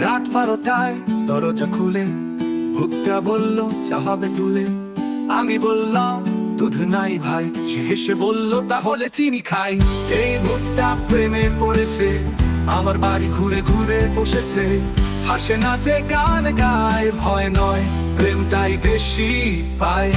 রাত 12টায় দরজা খুলে ভূতটা বলল চা হবে তুলে। আমি বললাম দুধ নাই ভাই। সে হেসে বলল তাহলে চিনি খাই। এই ভূতটা প্রেমে পড়েছে, আমার বাড়ি ঘুরে ঘুরে বসেছে। হাসে নাচে গান গায়, ভয় নয় প্রেমটাই বেশি পায়।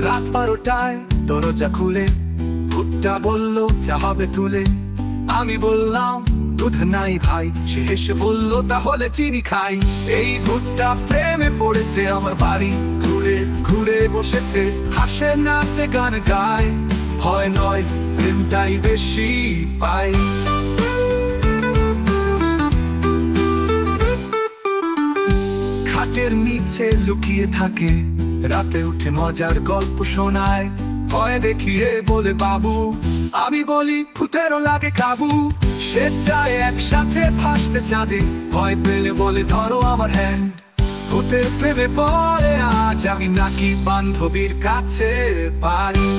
রাত 12টায় দরজা খুলে ভূতটা বলল চা হবে তুলে। আমি বললাম দুধ নাই ভাই। সে হেসে বলল তাহলে চিনি খাই। এই ভূতটা প্রেমে পড়েছে, আমার বাড়ি ঘুরে ঘুরে বসেছে। হাসে নাচে গান গায়, ভয় নয় প্রেমটাই বেশি পায়। খাটের নিচে লুকিয়ে থাকে, রাতে উঠে মজার গল্প শোনায়। ভয় দেখিয়ে বলে বাবু, আমি বলি ভূতেরও লাগে কাবু। সে চায় একসাথে ভাসতে চাঁদে, ভয় পেলে বলে ধরো আমার হ্যান্ড। ভূতের প্রেমে পড়ে আজ আমি নাকি বান্ধবীর কাছে পারি।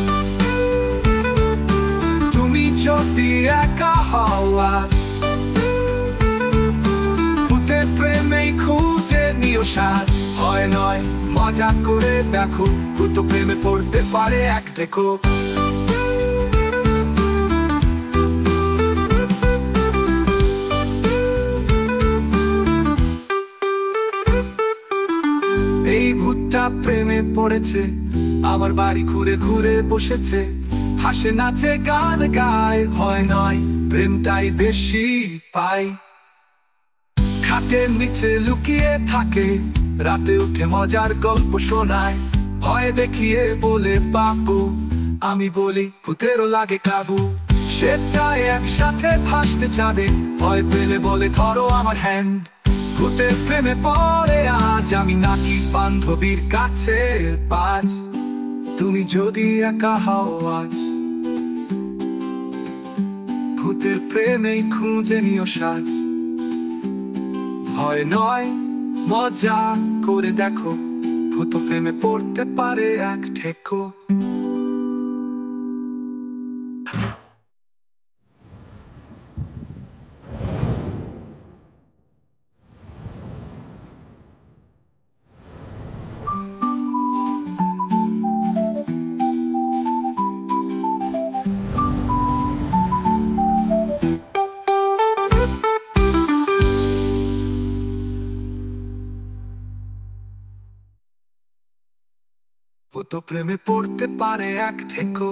তুমি যদি একা হওয়া, ভূতের প্রেমেই খুঁজে নিও সাজ। হয় নয় মজা করে দেখো, ভূত প্রেমে পড়তে পারে এক দেখো। এই ভূতটা প্রেমে পড়েছে, আমার বাড়ি ঘুরে ঘুরে বসেছে। হাসে নাচে গান গায়, হয় নয় প্রেমটাই বেশি পায়। খাটের নিচে লুকিয়ে থাকে, রাতে উঠে মজার গল্প শোনায়। ভয় দেখিয়ে বলে বাবু, আমি বলি ভূতেরও লাগে কাবু। সে চায় একসাথে ভাসতে চাঁদে, ভয় পেলে বলে ধরো আমার হ্যান্ড। ভূতের প্রেমে পড়ে আজ আমি নাকি বান্ধবীর কাছে পাজ। তুমি যদি একা হও আজ, ভূতের প্রেমেই খুঁজে নিও সাজ। ভয় নয় মজা করে দেখো, ভূত প্রেমে পড়তে পারে এক ঠেকো। ভূত প্রেমে পড়তে পারে এক ঠেকো।